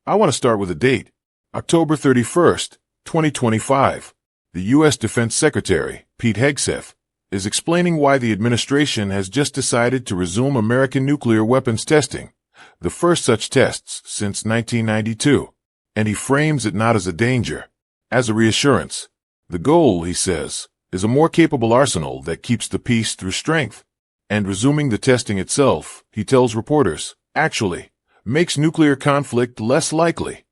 I want to start with a date. October 31st, 2025. The U.S. Defense Secretary, Pete Hegseth, is explaining why the administration has just decided to resume American nuclear weapons testing, the first such tests since 1992. And he frames it not as a danger, as a reassurance. The goal, he says, is a more capable arsenal that keeps the peace through strength. And resuming the testing itself, he tells reporters, actually makes nuclear conflict less likely.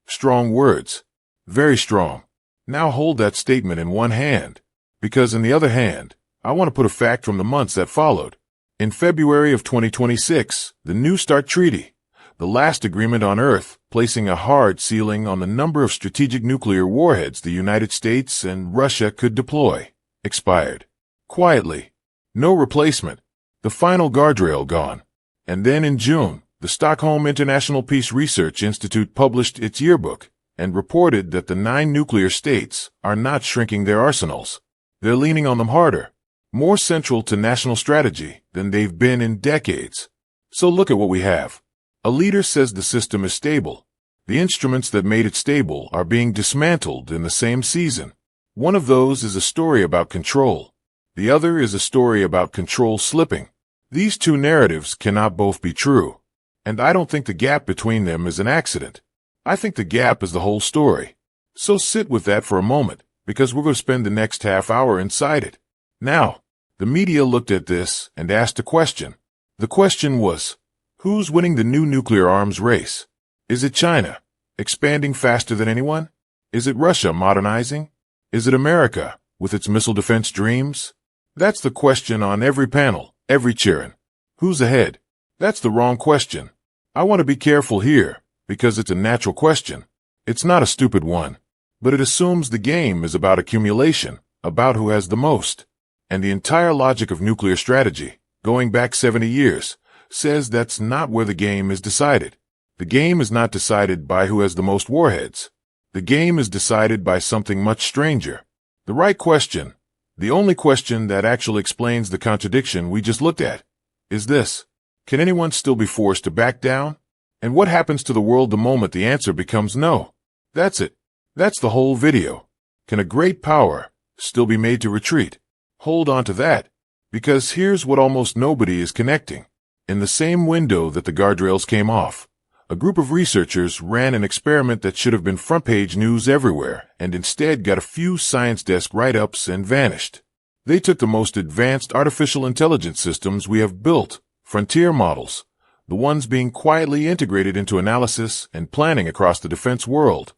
Strong words. Very strong. Now hold that statement in one hand, because in the other hand, I want to put a fact from the months that followed. In February of 2026, the New START Treaty, the last agreement on Earth, placing a hard ceiling on the number of strategic nuclear warheads the United States and Russia could deploy, expired. Quietly. No replacement. The final guardrail gone. And then in June, the Stockholm International Peace Research Institute published its yearbook and reported that the 9 nuclear states are not shrinking their arsenals. They're leaning on them harder, more central to national strategy than they've been in decades. So look at what we have. A leader says the system is stable. The instruments that made it stable are being dismantled in the same season. One of those is a story about control. The other is a story about control slipping. These two narratives cannot both be true. And I don't think the gap between them is an accident. I think the gap is the whole story. So sit with that for a moment, because we're going to spend the next half hour inside it. Now, the media looked at this and asked a question. The question was, who's winning the new nuclear arms race? Is it China, expanding faster than anyone? Is it Russia modernizing? Is it America, with its missile defense dreams? That's the question on every panel, every cheering. Who's ahead? That's the wrong question. I want to be careful here, because it's a natural question. It's not a stupid one. But it assumes the game is about accumulation, about who has the most. And the entire logic of nuclear strategy, going back 70 years, says that's not where the game is decided. The game is not decided by who has the most warheads. The game is decided by something much stranger. The right question, the only question that actually explains the contradiction we just looked at, is this. Can anyone still be forced to back down? And what happens to the world the moment the answer becomes no? That's it. That's the whole video. Can a great power still be made to retreat? Hold on to that, because here's what almost nobody is connecting. In the same window that the guardrails came off, a group of researchers ran an experiment that should have been front-page news everywhere and instead got a few science desk write-ups and vanished. They took the most advanced artificial intelligence systems we have built, frontier models, the ones being quietly integrated into analysis and planning across the defense world,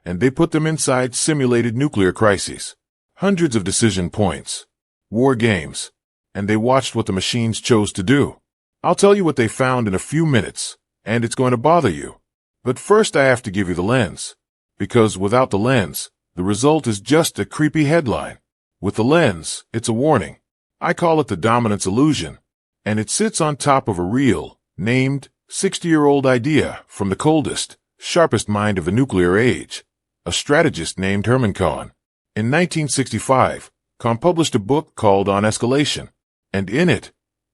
and they put them inside simulated nuclear crises, hundreds of decision points, war games, and they watched what the machines chose to do. I'll tell you what they found in a few minutes, and it's going to bother you. But first I have to give you the lens, because without the lens, the result is just a creepy headline. With the lens, it's a warning. I call it the dominance illusion, and it sits on top of a real, named, 60-year-old idea from the coldest, sharpest mind of the nuclear age, a strategist named Herman Kahn. In 1965, Kahn published a book called On Escalation, and in it,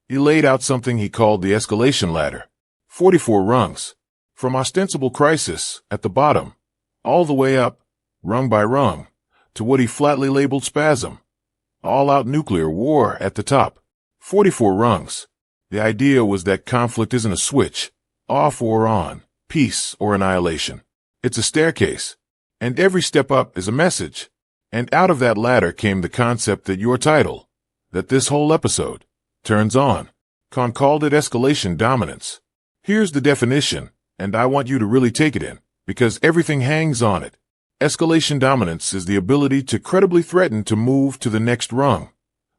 he laid out something he called the escalation ladder. 44 rungs, from ostensible crisis at the bottom, all the way up, rung by rung, to what he flatly labeled spasm, all-out nuclear war at the top. 44 rungs. The idea was that conflict isn't a switch, off or on, peace or annihilation. It's a staircase, and every step up is a message. And out of that ladder came the concept that your title, that this whole episode, turns on. Kahn called it escalation dominance. Here's the definition, and I want you to really take it in, because everything hangs on it. Escalation dominance is the ability to credibly threaten to move to the next rung,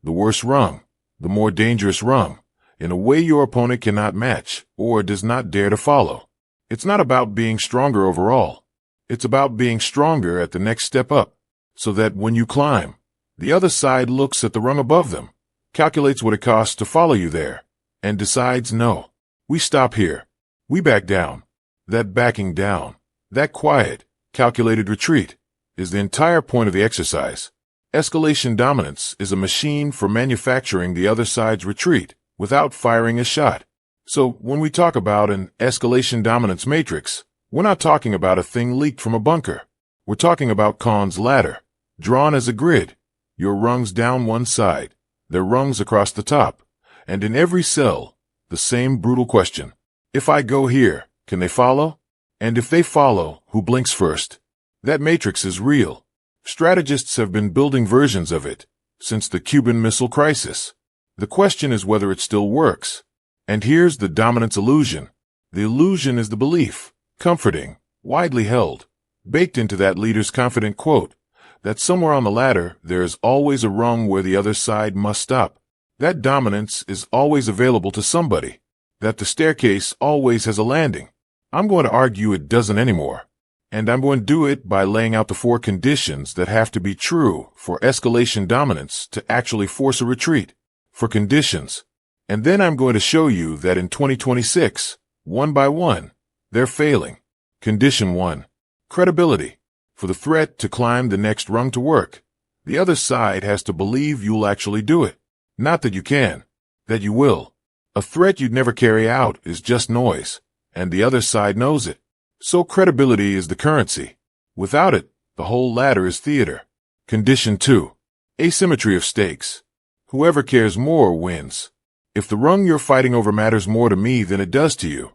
the worst rung, the more dangerous rung, in a way your opponent cannot match or does not dare to follow. It's not about being stronger overall. It's about being stronger at the next step up, so that when you climb, the other side looks at the rung above them, calculates what it costs to follow you there, and decides no. We stop here. We back down. That backing down, that quiet, calculated retreat, is the entire point of the exercise. Escalation dominance is a machine for manufacturing the other side's retreat without firing a shot. So when we talk about an escalation dominance matrix, We're not talking about a thing leaked from a bunker. We're talking about Kahn's ladder, drawn as a grid. Your rungs down one side, their rungs across the top, and in every cell, the same brutal question. If I go here, can they follow? And if they follow, who blinks first? That matrix is real. Strategists have been building versions of it since the Cuban Missile Crisis. The question is whether it still works. And here's the dominance illusion. The illusion is the belief, comforting, widely held, baked into that leader's confident quote, that somewhere on the ladder there is always a rung where the other side must stop. That dominance is always available to somebody. That the staircase always has a landing. I'm going to argue it doesn't anymore. And I'm going to do it by laying out the 4 conditions that have to be true for escalation dominance to actually force a retreat. For conditions. And then I'm going to show you that in 2026, one by one, they're failing. Condition 1. Credibility. For the threat to climb the next rung to work, the other side has to believe you'll actually do it. Not that you can, that you will. A threat you'd never carry out is just noise, and the other side knows it. So credibility is the currency. Without it, the whole ladder is theater. Condition 2. Asymmetry of stakes. Whoever cares more wins. If the rung you're fighting over matters more to me than it does to you,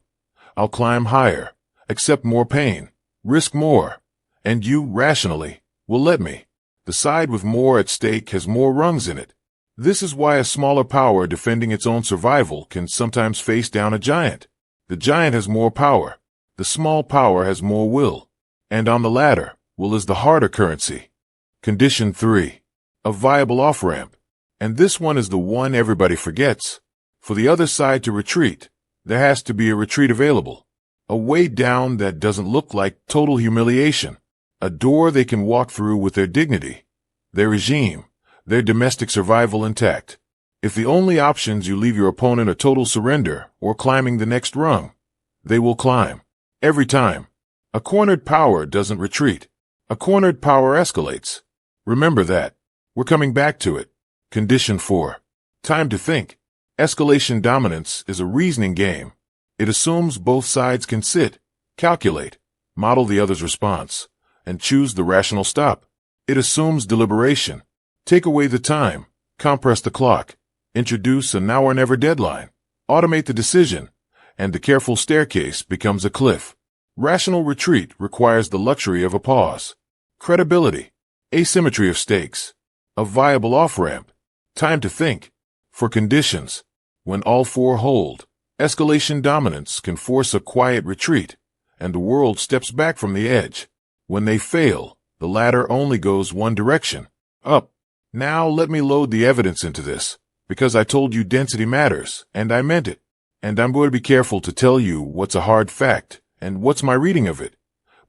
I'll climb higher, accept more pain, risk more, and you, rationally, will let me. The side with more at stake has more rungs in it. This is why a smaller power defending its own survival can sometimes face down a giant. The giant has more power. The small power has more will. And on the ladder, will is the harder currency. Condition 3. A viable off-ramp. And this one is the one everybody forgets. For the other side to retreat, there has to be a retreat available. A way down that doesn't look like total humiliation. A door they can walk through with their dignity, their regime, their domestic survival intact. If the only options you leave your opponent are total surrender or climbing the next rung, they will climb. Every time. A cornered power doesn't retreat. A cornered power escalates. Remember that. We're coming back to it. Condition 4. Time to think. Escalation dominance is a reasoning game. It assumes both sides can sit, calculate, model the other's response, and choose the rational stop. It assumes deliberation. Take away the time, compress the clock, introduce a now or never deadline, automate the decision, and the careful staircase becomes a cliff. Rational retreat requires the luxury of a pause. Credibility. Asymmetry of stakes. A viable off-ramp. Time to think. For conditions. When all 4 hold, escalation dominance can force a quiet retreat, and the world steps back from the edge. When they fail, the ladder only goes one direction, up. Now let me load the evidence into this, because I told you density matters, and I meant it. And I'm going to be careful to tell you what's a hard fact, and what's my reading of it,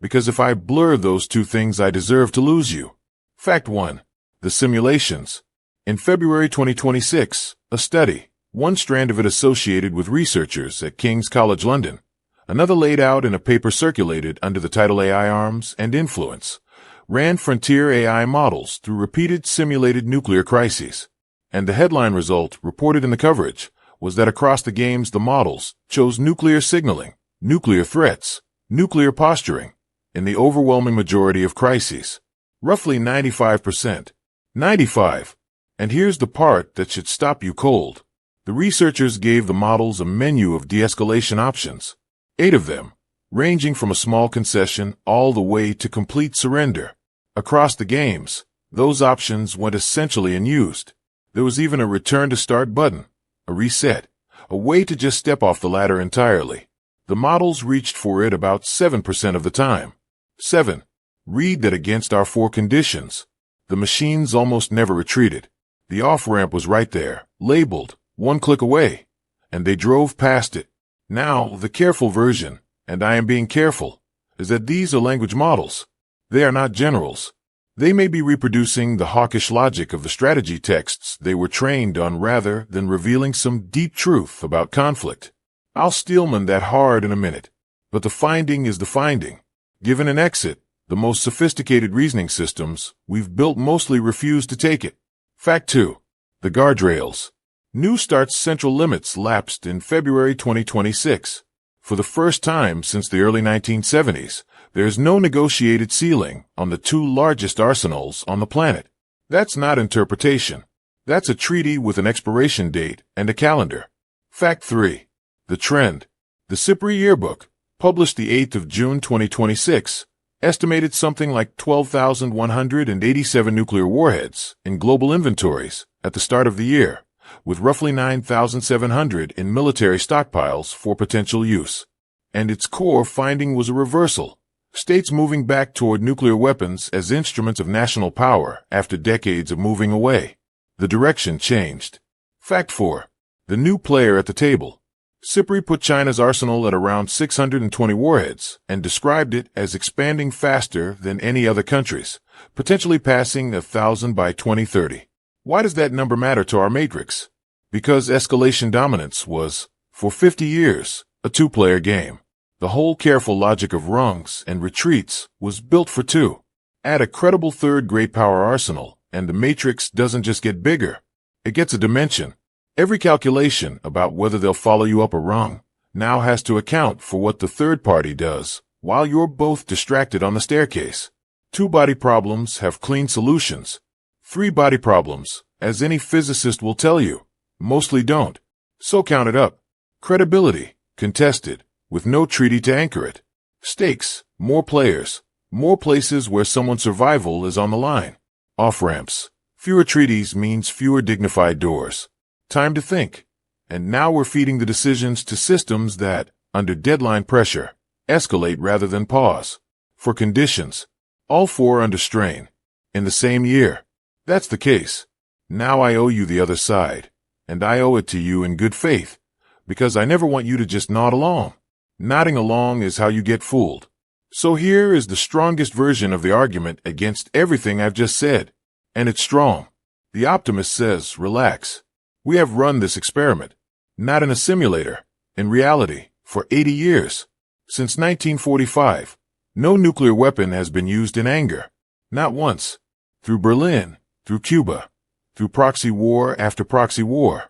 because if I blur those 2 things I deserve to lose you. Fact 1. The simulations. In February 2026, a study, one strand of it associated with researchers at King's College London, another laid out in a paper circulated under the title AI Arms and Influence, ran frontier AI models through repeated simulated nuclear crises. And the headline result reported in the coverage was that across the games the models chose nuclear signaling, nuclear threats, nuclear posturing, in the overwhelming majority of crises. Roughly 95%. 95. And here's the part that should stop you cold. The researchers gave the models a menu of de-escalation options. 8 of them, ranging from a small concession all the way to complete surrender. Across the games, those options went essentially unused. There was even a return to start button, a reset, a way to just step off the ladder entirely. The models reached for it about 7% of the time. 7. Read that against our 4 conditions. The machines almost never retreated. The off-ramp was right there, labeled, 1 click away, and they drove past it. Now, the careful version, and I am being careful, is that these are language models. They are not generals. They may be reproducing the hawkish logic of the strategy texts they were trained on rather than revealing some deep truth about conflict. I'll steelman that hard in a minute, but the finding is the finding. Given an exit, the most sophisticated reasoning systems we've built mostly refuse to take it. Fact 2. The guardrails. New Start's central limits lapsed in February 2026. For the first time since the early 1970s, there is no negotiated ceiling on the two largest arsenals on the planet. That's not interpretation. That's a treaty with an expiration date and a calendar. Fact 3. The trend. The SIPRI Yearbook, published the 8th of June 2026, estimated something like 12,187 nuclear warheads in global inventories at the start of the year, with roughly 9,700 in military stockpiles for potential use. And its core finding was a reversal. States moving back toward nuclear weapons as instruments of national power after decades of moving away. The direction changed. Fact 4. The new player at the table. SIPRI put China's arsenal at around 620 warheads and described it as expanding faster than any other country's, potentially passing 1,000 by 2030. Why does that number matter to our matrix? Because escalation dominance was, for 50 years, a two-player game. The whole careful logic of rungs and retreats was built for two. Add a credible third great power arsenal, and the matrix doesn't just get bigger. It gets a dimension. Every calculation about whether they'll follow you up a rung now has to account for what the third party does while you're both distracted on the staircase. Two-body problems have clean solutions. Three-body problems, as any physicist will tell you, mostly don't. So count it up. Credibility, contested, with no treaty to anchor it. Stakes, more players, more places where someone's survival is on the line. Off-ramps. Fewer treaties means fewer dignified doors. Time to think. And now we're feeding the decisions to systems that, under deadline pressure, escalate rather than pause. For conditions. All four under strain. In the same year. That's the case. Now I owe you the other side. And I owe it to you in good faith. Because I never want you to just nod along. Nodding along is how you get fooled. So here is the strongest version of the argument against everything I've just said. And it's strong. The optimist says, relax. We have run this experiment. Not in a simulator. In reality, for 80 years. Since 1945, no nuclear weapon has been used in anger. Not once. Through Berlin, through Cuba, through proxy war after proxy war,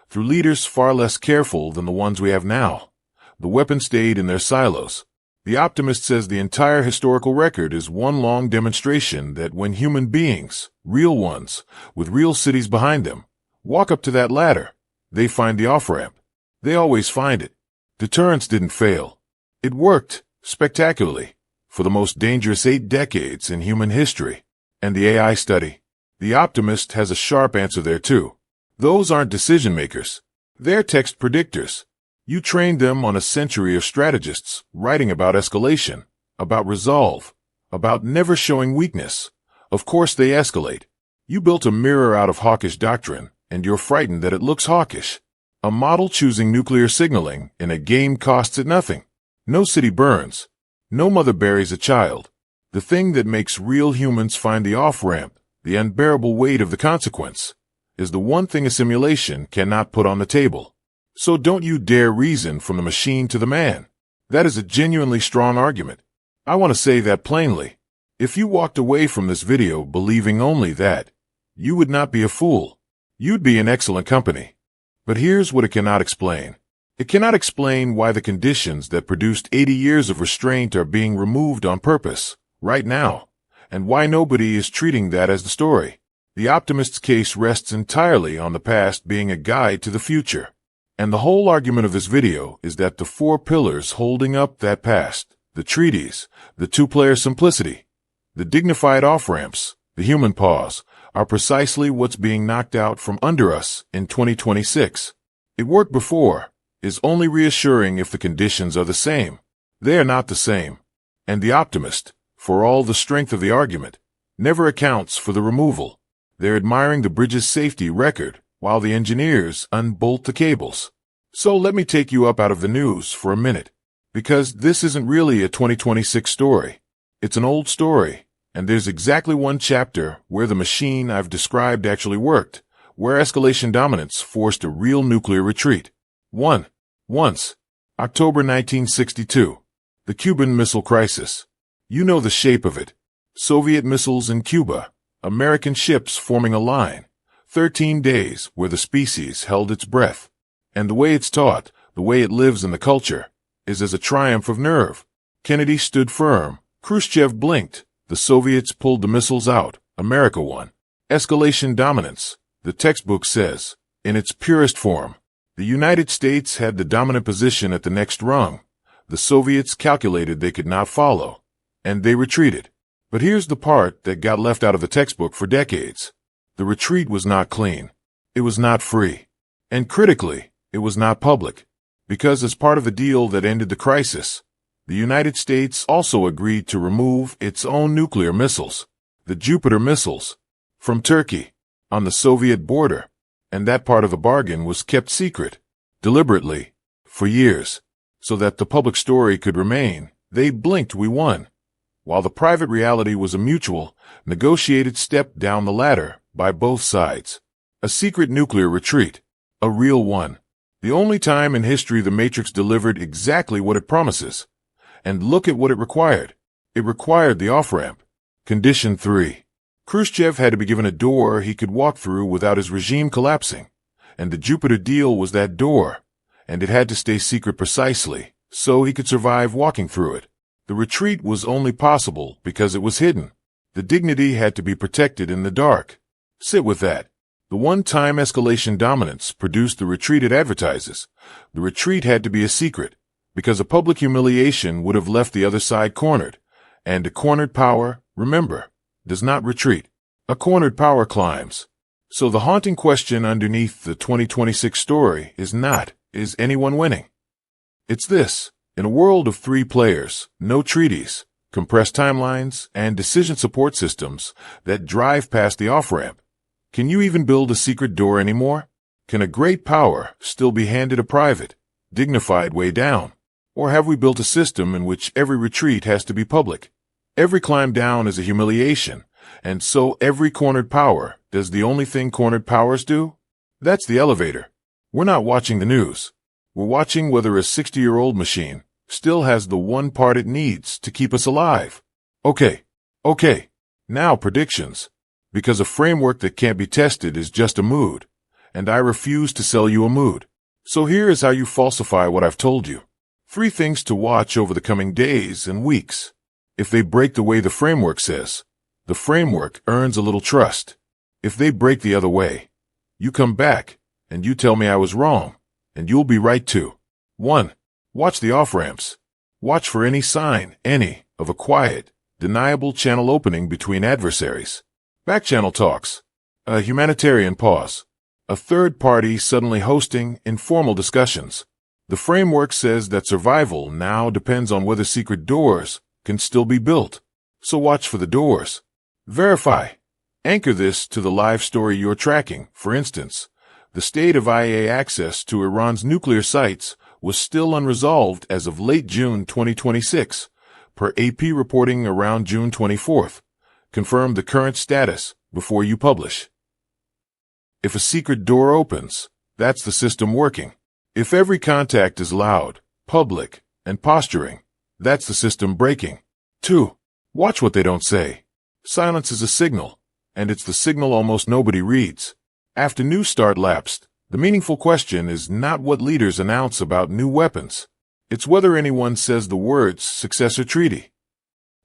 through leaders far less careful than the ones we have now. The weapon stayed in their silos. The optimist says the entire historical record is one long demonstration that when human beings, real ones, with real cities behind them, walk up to that ladder, they find the off-ramp. They always find it. Deterrence didn't fail. It worked, spectacularly, for the most dangerous 8 decades in human history. And the AI study. The optimist has a sharp answer there too. Those aren't decision makers. They're text predictors. You trained them on a century of strategists writing about escalation, about resolve, about never showing weakness. Of course they escalate. You built a mirror out of hawkish doctrine, and you're frightened that it looks hawkish. A model choosing nuclear signaling in a game costs it nothing. No city burns. No mother buries a child. The thing that makes real humans find the off-ramp, the unbearable weight of the consequence, is the one thing a simulation cannot put on the table. So don't you dare reason from the machine to the man. That is a genuinely strong argument. I want to say that plainly. If you walked away from this video believing only that, you would not be a fool. You'd be in excellent company. But here's what it cannot explain. It cannot explain why the conditions that produced 80 years of restraint are being removed on purpose, right now, and why nobody is treating that as the story. The optimist's case rests entirely on the past being a guide to the future. And the whole argument of this video is that the 4 pillars holding up that past, the treaties, the two-player simplicity, the dignified off-ramps, the human pause, are precisely what's being knocked out from under us in 2026. It worked before, is only reassuring if the conditions are the same. They are not the same. And the optimist, for all the strength of the argument, never accounts for the removal. They're admiring the bridge's safety record, while the engineers unbolt the cables. So let me take you up out of the news for a minute, because this isn't really a 2026 story. It's an old story, and there's exactly one chapter where the machine I've described actually worked, where escalation dominance forced a real nuclear retreat. Once. October 1962. The Cuban Missile Crisis. You know the shape of it. Soviet missiles in Cuba, American ships forming a line. 13 days where the species held its breath. And the way it's taught, the way it lives in the culture, is as a triumph of nerve. Kennedy stood firm. Khrushchev blinked. The Soviets pulled the missiles out. America won. Escalation dominance, the textbook says, in its purest form. The United States had the dominant position at the next rung. The Soviets calculated they could not follow, and they retreated. But here's the part that got left out of the textbook for decades. The retreat was not clean. It was not free. And critically, it was not public. Because as part of the deal that ended the crisis, the United States also agreed to remove its own nuclear missiles, the Jupiter missiles, from Turkey, on the Soviet border, and that part of the bargain was kept secret, deliberately, for years, so that the public story could remain. They blinked, we won, while the private reality was a mutual, negotiated step down the ladder by both sides. A secret nuclear retreat, a real one. The only time in history the Matrix delivered exactly what it promises. And look at what it required. It required the off-ramp. Condition 3. Khrushchev had to be given a door he could walk through without his regime collapsing. And the Jupiter deal was that door. And it had to stay secret precisely, so he could survive walking through it. The retreat was only possible because it was hidden. The dignity had to be protected in the dark. Sit with that. The one-time escalation dominance produced the retreat it advertises. The retreat had to be a secret, because a public humiliation would have left the other side cornered. And a cornered power, remember, does not retreat. A cornered power climbs. So the haunting question underneath the 2026 story is not, is anyone winning? It's this. In a world of 3 players, no treaties, compressed timelines, and decision support systems that drive past the off-ramp, can you even build a secret door anymore? Can a great power still be handed a private, dignified way down? Or have we built a system in which every retreat has to be public? Every climb down is a humiliation, and so every cornered power does the only thing cornered powers do? That's the elevator. We're not watching the news. We're watching whether a 60-year-old machine still has the one part it needs to keep us alive. Okay. Now predictions. Because a framework that can't be tested is just a mood, and I refuse to sell you a mood. So here is how you falsify what I've told you. 3 things to watch over the coming days and weeks. If they break the way the framework says, the framework earns a little trust. If they break the other way, you come back, and you tell me I was wrong, and you'll be right too. 1. Watch the off-ramps. Watch for any sign, of a quiet, deniable channel opening between adversaries. Back-channel talks. A humanitarian pause. A third party suddenly hosting informal discussions. The framework says that survival now depends on whether secret doors can still be built. So watch for the doors. Verify. Anchor this to the live story you're tracking. For instance, the state of IAEA access to Iran's nuclear sites was still unresolved as of late June 2026, per AP reporting around June 24th. Confirm the current status before you publish. If a secret door opens, that's the system working. If every contact is loud, public, and posturing, that's the system breaking. 2. Watch what they don't say. Silence is a signal, and it's the signal almost nobody reads. After New START lapsed, the meaningful question is not what leaders announce about new weapons. It's whether anyone says the words successor treaty.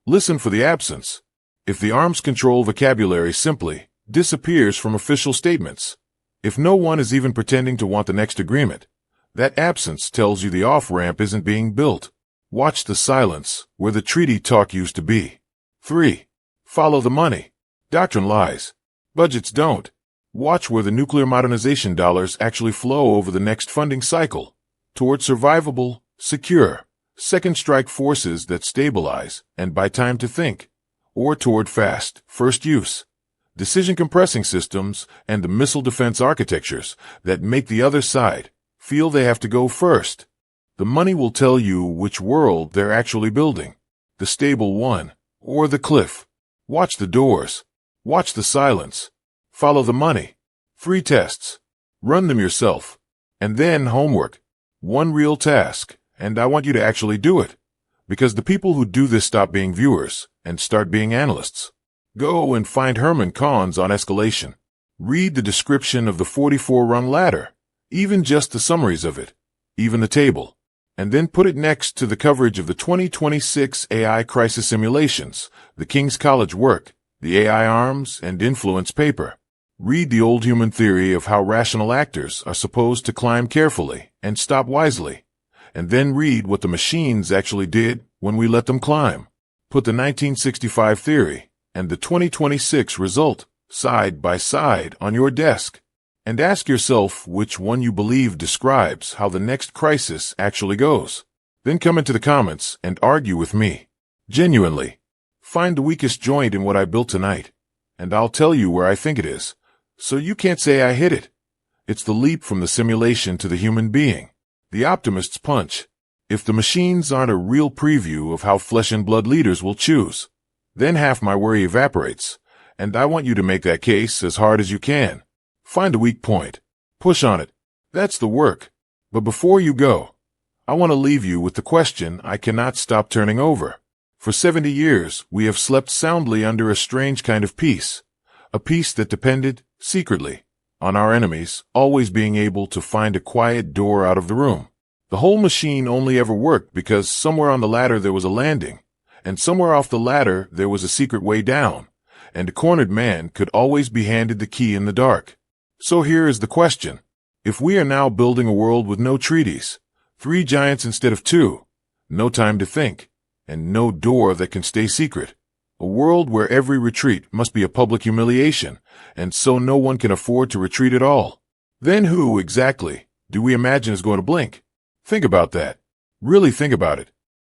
Listen for the absence. If the arms control vocabulary simply disappears from official statements, if no one is even pretending to want the next agreement, that absence tells you the off-ramp isn't being built. Watch the silence where the treaty talk used to be. 3. Follow the money. Doctrine lies. Budgets don't. Watch where the nuclear modernization dollars actually flow over the next funding cycle, toward survivable, secure, second strike forces that stabilize and buy time to think, or toward fast, first use, decision compressing systems and the missile defense architectures that make the other side feel they have to go first. The money will tell you which world they're actually building, the stable one or the cliff. Watch the doors. Watch the silence. Follow the money. 3 tests. Run them yourself. And then homework. 1 real task, and I want you to actually do it. Because the people who do this stop being viewers and start being analysts. Go and find Herman Kahn's on Escalation. Read the description of the 44-rung ladder, even just the summaries of it, even the table. and then put it next to the coverage of the 2026 AI crisis simulations, the King's College work, the AI arms and influence paper. Read the old human theory of how rational actors are supposed to climb carefully and stop wisely, and then read what the machines actually did when we let them climb. Put the 1965 theory and the 2026 result side by side on your desk, and ask yourself which one you believe describes how the next crisis actually goes. Then come into the comments and argue with me. Genuinely. Find the weakest joint in what I built tonight, and I'll tell you where I think it is, so you can't say I hit it. It's the leap from the simulation to the human being, the optimist's punch. If the machines aren't a real preview of how flesh and blood leaders will choose, then half my worry evaporates, and I want you to make that case as hard as you can. Find a weak point. Push on it. That's the work. But before you go, I want to leave you with the question I cannot stop turning over. For 70 years, we have slept soundly under a strange kind of peace, a peace that depended, secretly, on our enemies always being able to find a quiet door out of the room. The whole machine only ever worked because somewhere on the ladder there was a landing, and somewhere off the ladder there was a secret way down, and a cornered man could always be handed the key in the dark. So here is the question. If we are now building a world with no treaties, 3 giants instead of 2, no time to think, and no door that can stay secret, a world where every retreat must be a public humiliation, and so no one can afford to retreat at all, then who, exactly, do we imagine is going to blink? Think about that. Really think about it.